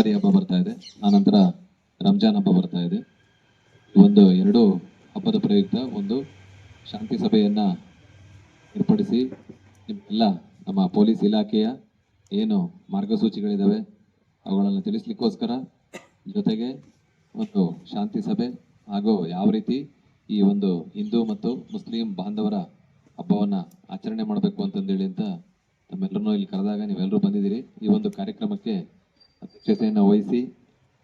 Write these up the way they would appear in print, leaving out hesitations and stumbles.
ಯುಗಾದಿ ಹಬ್ಬ ಬರ್ತಾ ಇದೆ, ಆನಂತರ ರಂಜಾನ್ ಹಬ್ಬ ಬರ್ತಾ ಇದೆ. ಈ ಒಂದು ಎರಡು ಹಬ್ಬದ ಪ್ರಯುಕ್ತ ಒಂದು ಶಾಂತಿ ಸಭೆಯನ್ನ ಏರ್ಪಡಿಸಿ ನಿಮ್ಮೆಲ್ಲ ನಮ್ಮ ಪೊಲೀಸ್ ಇಲಾಖೆಯ ಏನು ಮಾರ್ಗಸೂಚಿಗಳಿದ್ದಾವೆ ಅವುಗಳನ್ನು ತಿಳಿಸ್ಲಿಕ್ಕೋಸ್ಕರ, ಜೊತೆಗೆ ಒಂದು ಶಾಂತಿ ಸಭೆ ಹಾಗೂ ಯಾವ ರೀತಿ ಈ ಒಂದು ಹಿಂದೂ ಮತ್ತು ಮುಸ್ಲಿಂ ಬಾಂಧವರ ಹಬ್ಬವನ್ನ ಆಚರಣೆ ಮಾಡಬೇಕು ಅಂತಂದೇಳಿ ಅಂತ ತಮ್ಮೆಲ್ಲರನ್ನೂ ಇಲ್ಲಿ ಕರೆದಾಗ ನೀವೆಲ್ಲರೂ ಬಂದಿದ್ದೀರಿ. ಈ ಒಂದು ಕಾರ್ಯಕ್ರಮಕ್ಕೆ ಅಧ್ಯಕ್ಷತೆಯನ್ನು ವಹಿಸಿ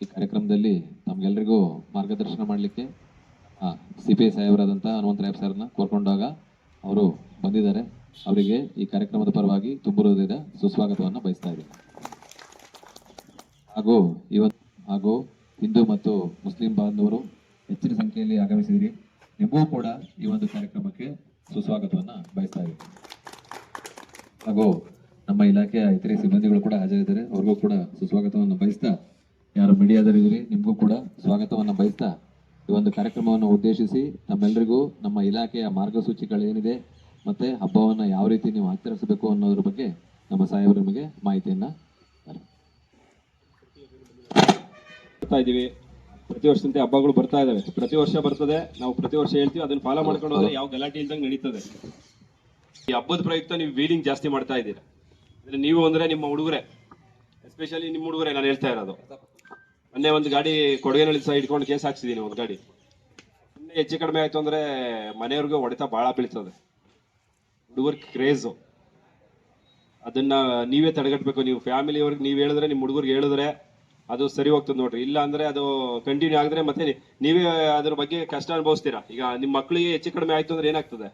ಈ ಕಾರ್ಯಕ್ರಮದಲ್ಲಿ ತಮ್ಗೆಲ್ಲರಿಗೂ ಮಾರ್ಗದರ್ಶನ ಮಾಡಲಿಕ್ಕೆ CPI ಸಾಹೇಬರಾದಂಥ ಹನುಮಂತರಾಯಪ್ಪ ಸರ್ನ ಕೋರ್ಕೊಂಡಾಗ ಅವರು ಬಂದಿದ್ದಾರೆ. ಅವರಿಗೆ ಈ ಕಾರ್ಯಕ್ರಮದ ಪರವಾಗಿ ತುಂಬ ಹೃದಯದ ಸುಸ್ವಾಗತವನ್ನು ಬಯಸ್ತಾ ಇದ್ದೀನಿ. ಹಾಗೂ ಹಿಂದೂ ಮತ್ತು ಮುಸ್ಲಿಂ ಬಾಂಧವರು ಹೆಚ್ಚಿನ ಸಂಖ್ಯೆಯಲ್ಲಿ ಆಗಮಿಸಿದಿರಿ. ನಿಮಗೂ ಕೂಡ ಈ ಒಂದು ಕಾರ್ಯಕ್ರಮಕ್ಕೆ ಸುಸ್ವಾಗತವನ್ನು ಬಯಸ್ತಾ ಇದ್ದೀನಿ. ಹಾಗೂ ನಮ್ಮ ಇಲಾಖೆಯ ಇತರೆ ಸಿಬ್ಬಂದಿಗಳು ಕೂಡ ಹಾಜರಿದ್ದಾರೆ, ಅವ್ರಿಗೂ ಕೂಡ ಸುಸ್ವಾಗತವನ್ನು ಬಯಸ್ತಾ, ಯಾರು ಮೀಡಿಯಾದವರಿದ್ದೀರಿ ನಿಮಗೂ ಕೂಡ ಸ್ವಾಗತವನ್ನು ಬಯಸ್ತಾ, ಈ ಒಂದು ಕಾರ್ಯಕ್ರಮವನ್ನು ಉದ್ದೇಶಿಸಿ ತಮ್ಮೆಲ್ಲರಿಗೂ ನಮ್ಮ ಇಲಾಖೆಯ ಮಾರ್ಗಸೂಚಿಗಳೇನಿದೆ ಮತ್ತೆ ಹಬ್ಬವನ್ನು ಯಾವ ರೀತಿ ನೀವು ಆಚರಿಸಬೇಕು ಅನ್ನೋದ್ರ ಬಗ್ಗೆ ನಮ್ಮ ಸಾಹೇಬರು ನಿಮಗೆ ಮಾಹಿತಿಯನ್ನ ಬರ್ತಾ ಇದೀವಿ. ಪ್ರತಿ ವರ್ಷದಂತೆ ಹಬ್ಬಗಳು ಬರ್ತಾ ಇದಾವೆ, ಪ್ರತಿ ವರ್ಷ ಬರ್ತದೆ, ನಾವು ಪ್ರತಿ ವರ್ಷ ಹೇಳ್ತೀವಿ, ಅದನ್ನ ಫಾಲೋ ಮಾಡ್ಕೊಂಡು ಹೋದ್ರೆ ಯಾವ ಗಲಾಟೆ ಇಲ್ದಂಗೆ ನಡೀತದೆ. ಈ ಹಬ್ಬದ ಪ್ರಯುಕ್ತ ನೀವು ವೀಲಿಂಗ್ ಜಾಸ್ತಿ ಮಾಡ್ತಾ ಇದ್ದೀರಾ. ನೀವು ಅಂದ್ರೆ ನಿಮ್ಮ ಹುಡುಗರೆ, ಎಸ್ಪೆಷಲಿ ನಿಮ್ಮ ಹುಡುಗರೆ ನಾನು ಹೇಳ್ತಾ ಇರೋದು. ಮೊನ್ನೆ ಒಂದು ಗಾಡಿ ಕೊಡಗೇನಹಳ್ಳಿ ಸಹ ಇಟ್ಕೊಂಡು ಕೇಸ್ ಹಾಕ್ಸಿದೀನಿ. ಒಂದು ಗಾಡಿ ಸುಮ್ಮನೆ ಹೆಚ್ಚು ಕಡಿಮೆ ಆಯ್ತು ಅಂದ್ರೆ ಮನೆಯವ್ರಿಗೆ ಹೊಡೆತ ಬಹಳ ಬೀಳ್ತದೆ. ಹುಡುಗರ್ ಕ್ರೇಜು, ಅದನ್ನ ನೀವೇ ತಡೆಗಟ್ಟಬೇಕು. ನೀವು ಫ್ಯಾಮಿಲಿಯವ್ರಿಗೆ ನೀವು ಹೇಳಿದ್ರೆ, ನಿಮ್ಮ ಹುಡುಗರಿಗೆ ಹೇಳಿದ್ರೆ ಅದು ಸರಿ ಹೋಗ್ತದೆ ನೋಡ್ರಿ. ಇಲ್ಲ ಅಂದ್ರೆ ಅದು ಕಂಟಿನ್ಯೂ ಆಗಿದ್ರೆ ಮತ್ತೆ ನೀವೇ ಅದ್ರ ಬಗ್ಗೆ ಕಷ್ಟ ಅನುಭವಿಸ್ತೀರಾ. ಈಗ ನಿಮ್ಮ ಮಕ್ಕಳಿಗೆ ಹೆಚ್ಚು ಕಡಿಮೆ ಆಯ್ತು ಅಂದ್ರೆ ಏನಾಗ್ತದೆ,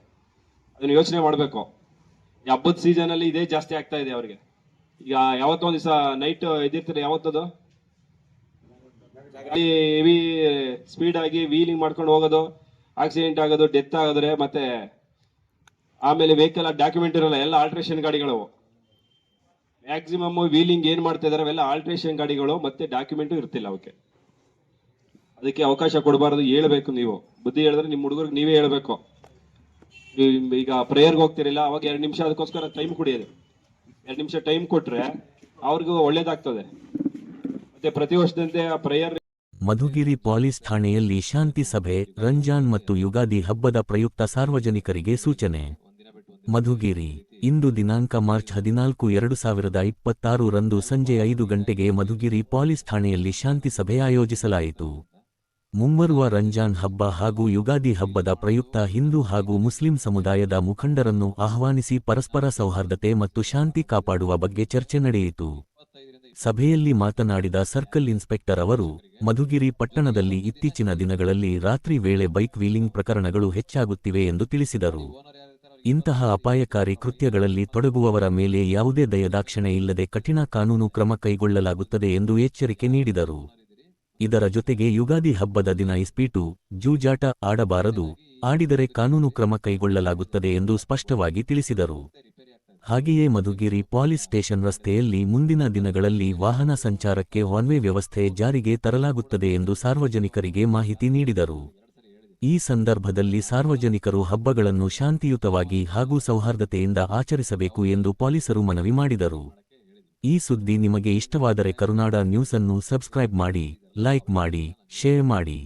ಅದನ್ನ ಯೋಚನೆ ಮಾಡಬೇಕು. ಈ ಹಬ್ಬದ ಸೀಸನ್ ಅಲ್ಲಿ ಇದೇ ಜಾಸ್ತಿ ಆಗ್ತಾ ಇದೆ ಅವ್ರಿಗೆ. ಈಗ ಯಾವತ್ತೋ ಒಂದ್ ದಿವಸ ನೈಟ್ ಎದ್ದಿರ್ತಾರೆ, ಯಾವತ್ತದು ಹೆವಿ ಸ್ಪೀಡ್ ಆಗಿ ವೀಲಿಂಗ್ ಮಾಡ್ಕೊಂಡು ಹೋಗೋದು, ಆಕ್ಸಿಡೆಂಟ್ ಆಗೋದು, ಡೆತ್ ಆಗೋದ್ರೆ, ಮತ್ತೆ ಆಮೇಲೆ ವೆಹಿಕಲ್ ಡಾಕ್ಯುಮೆಂಟ್ ಇರಲ್ಲ, ಎಲ್ಲ ಆಲ್ಟ್ರೇಷನ್ ಗಾಡಿಗಳು. ಮ್ಯಾಕ್ಸಿಮಮ್ ವೀಲಿಂಗ್ ಏನ್ ಮಾಡ್ತಾ ಇದಾರೆ ಅವೆಲ್ಲ ಆಲ್ಟ್ರೇಷನ್ ಗಾಡಿಗಳು, ಮತ್ತೆ ಡಾಕ್ಯುಮೆಂಟು ಇರ್ತಿಲ್ಲ ಅವಕ್ಕೆ. ಅದಕ್ಕೆ ಅವಕಾಶ ಕೊಡಬಾರದು. ಹೇಳ್ಬೇಕು, ನೀವು ಬುದ್ಧಿ ಹೇಳಿದ್ರೆ ನಿಮ್ಮ ಹುಡುಗರಿಗೆ ನೀವೇ ಹೇಳ್ಬೇಕು. ಈಗ ಪ್ರೇಯರ್ಗೆ ಹೋಗ್ತಿರಲಿಲ್ಲ, ಅವಾಗ 2 ನಿಮಿಷ ಅದಕ್ಕೋಸ್ಕರ ಟೈಮ್ ಕುಡಿಯೋದು. 2 ನಿಮಿಷ ಟೈಮ್ ಕೊಟ್ರೆ ಅವ್ರಿಗೂ ಒಳ್ಳೇದಾಗ್ತದೆ. ಮತ್ತೆ ಪ್ರತಿ ವರ್ಷದಂತೆ ಆ ಪ್ರೇಯರ್. ಮಧುಗಿರಿ ಪೊಲೀಸ್ ಠಾಣೆಯಲ್ಲಿ ಶಾಂತಿ ಸಭೆ, ರಂಜಾನ್ ಮತ್ತು ಯುಗಾದಿ ಹಬ್ಬದ ಪ್ರಯುಕ್ತ ಸಾರ್ವಜನಿಕರಿಗೆ ಸೂಚನೆ. ಮಧುಗಿರಿ, ಇಂದು ದಿನಾಂಕ ಮಾರ್ಚ್ 14, 2026 ರಂದು ಸಂಜೆ 5 ಗಂಟೆಗೆ ಮಧುಗಿರಿ ಪೊಲೀಸ್ ಠಾಣೆಯಲ್ಲಿ ಶಾಂತಿ ಸಭೆ ಆಯೋಜಿಸಲಾಯಿತು. ಮುಂಬರುವ ರಂಜಾನ್ ಹಬ್ಬ ಹಾಗೂ ಯುಗಾದಿ ಹಬ್ಬದ ಪ್ರಯುಕ್ತ ಹಿಂದೂ ಹಾಗೂ ಮುಸ್ಲಿಂ ಸಮುದಾಯದ ಮುಖಂಡರನ್ನು ಆಹ್ವಾನಿಸಿ ಪರಸ್ಪರ ಸೌಹಾರ್ದತೆ ಮತ್ತು ಶಾಂತಿ ಕಾಪಾಡುವ ಬಗ್ಗೆ ಚರ್ಚೆ ನಡೆಯಿತು. ಸಭೆಯಲ್ಲಿ ಮಾತನಾಡಿದ ಸರ್ಕಲ್ ಇನ್ಸ್ಪೆಕ್ಟರ್ ಅವರು, ಮಧುಗಿರಿ ಪಟ್ಟಣದಲ್ಲಿ ಇತ್ತೀಚಿನ ದಿನಗಳಲ್ಲಿ ರಾತ್ರಿ ವೇಳೆ ಬೈಕ್ ವೀಲಿಂಗ್ ಪ್ರಕರಣಗಳು ಹೆಚ್ಚಾಗುತ್ತಿವೆ ಎಂದು ತಿಳಿಸಿದರು. ಇಂತಹ ಅಪಾಯಕಾರಿ ಕೃತ್ಯಗಳಲ್ಲಿ ತೊಡಗುವವರ ಮೇಲೆ ಯಾವುದೇ ದಯದಾಕ್ಷಿಣ್ಯ ಇಲ್ಲದೆ ಕಠಿಣ ಕಾನೂನು ಕ್ರಮ ಕೈಗೊಳ್ಳಲಾಗುತ್ತದೆ ಎಂದು ಎಚ್ಚರಿಕೆ ನೀಡಿದರು. ಇದರ ಜೊತೆಗೆ ಯುಗಾದಿ ಹಬ್ಬದ ದಿನ ಇಸ್ಪೀಟು, ಜೂಜಾಟ ಆಡಬಾರದು, ಆಡಿದರೆ ಕಾನೂನು ಕ್ರಮ ಕೈಗೊಳ್ಳಲಾಗುತ್ತದೆ ಎಂದು ಸ್ಪಷ್ಟವಾಗಿ ತಿಳಿಸಿದರು. ಹಾಗೆಯೇ ಮಧುಗಿರಿ ಪೊಲೀಸ್ ಸ್ಟೇಷನ್ ರಸ್ತೆಯಲ್ಲಿ ಮುಂದಿನ ದಿನಗಳಲ್ಲಿ ವಾಹನ ಸಂಚಾರಕ್ಕೆ ಒನ್ ವೇ ವ್ಯವಸ್ಥೆ ಜಾರಿಗೆ ತರಲಾಗುತ್ತದೆ ಎಂದು ಸಾರ್ವಜನಿಕರಿಗೆ ಮಾಹಿತಿ ನೀಡಿದರು. ಈ ಸಂದರ್ಭದಲ್ಲಿ ಸಾರ್ವಜನಿಕರು ಹಬ್ಬಗಳನ್ನು ಶಾಂತಿಯುತವಾಗಿ ಹಾಗೂ ಸೌಹಾರ್ದತೆಯಿಂದ ಆಚರಿಸಬೇಕು ಎಂದು ಪೊಲೀಸರು ಮನವಿ ಮಾಡಿದರು. ಈ ಸುದ್ದಿ ನಿಮಗೆ ಇಷ್ಟವಾದರೆ ಕರುನಾಡ ನ್ಯೂಸ್ ಅನ್ನು ಸಬ್ಸ್ಕ್ರೈಬ್ ಮಾಡಿ, ಲೈಕ್ ಮಾಡಿ, ಶೇರ್ ಮಾಡಿ.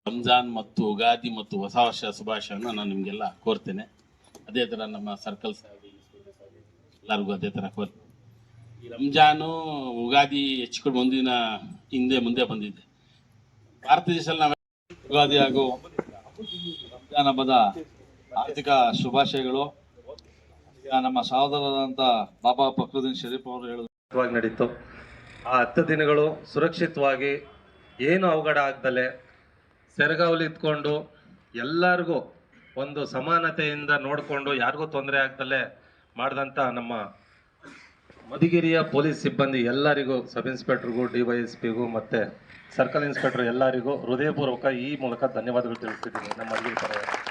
ರಂಜಾನ್ ಮತ್ತು ಉಗಾದಿ ಮತ್ತು ಹೊಸ ವರ್ಷ ಶುಭಾಶಯವನ್ನು ನಾನು ನಿಮಗೆಲ್ಲ ಕೋರ್ತೇನೆ. ಅದೇ ಥರ ನಮ್ಮ ಸರ್ಕಲ್ ಎಲ್ಲರಿಗೂ ಅದೇ ಥರ ಕೋರ್ತೇನೆ. ಈ ರಂಜಾನು ಉಗಾದಿ ಹೆಚ್ಚು ಕಡಿಮೆ ಒಂದಿನ ಮುಂದೆ ಬಂದಿದೆ. ಭಾರತ ದೇಶದಲ್ಲಿ ನಾವು ಯುಗಾದಿ ಹಾಗೂ ರಂಜಾನ್ ಹಬ್ಬದ ಆರ್ಥಿಕ ಶುಭಾಶಯಗಳು. ಈಗ ನಮ್ಮ ಸಹೋದರರಾದಂಥ ಬಾಬಾ ಫಕ್ರುದ್ದೀನ್ ಶರೀಫ್ ಅವರು ಹೇಳುವ ನಡೀತು. ಆ 10 ದಿನಗಳು ಸುರಕ್ಷಿತವಾಗಿ ಏನು ಅವಘಡ ಆಗ್ದಲೆ ಸೆರಗಾವಲಿ ಇತ್ಕೊಂಡು ಎಲ್ಲರಿಗೂ ಒಂದು ಸಮಾನತೆಯಿಂದ ನೋಡಿಕೊಂಡು ಯಾರಿಗೂ ತೊಂದರೆ ಆಗ್ದಲೆ ಮಾಡಿದಂಥ ನಮ್ಮ ಮಧುಗಿರಿಯ ಪೊಲೀಸ್ ಸಿಬ್ಬಂದಿ ಎಲ್ಲರಿಗೂ, ಸಬ್ ಇನ್ಸ್ಪೆಕ್ಟರ್ಗೂ, DYSPಗೂ ಮತ್ತು ಸರ್ಕಲ್ ಇನ್ಸ್ಪೆಕ್ಟರ್ ಎಲ್ಲರಿಗೂ ಹೃದಯಪೂರ್ವಕ ಈ ಮೂಲಕ ಧನ್ಯವಾದಗಳು ತಿಳಿಸ್ತಿದ್ದೀನಿ ನಮ್ಮ ಮಧುಗಿರಿ ಪರವಾಗಿ.